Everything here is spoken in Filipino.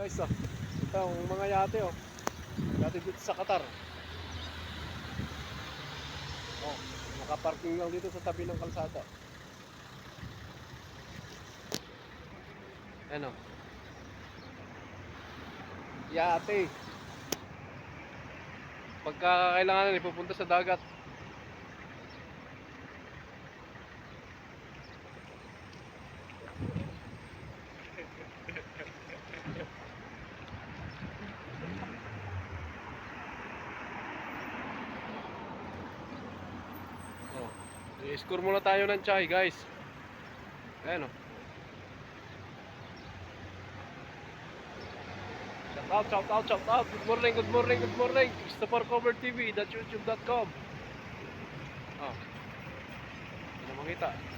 guys ito ang mga yate yate dito sa Qatar. Nakaparking lang dito sa tabi ng kalsada. Ano? Yate. Pagka kailangan ipupunta sa dagat. I-score muna tayo ng chai, guys. Ayan Shout out. Good morning. Christopher Cover TV, youtube.com. Hindi na makita.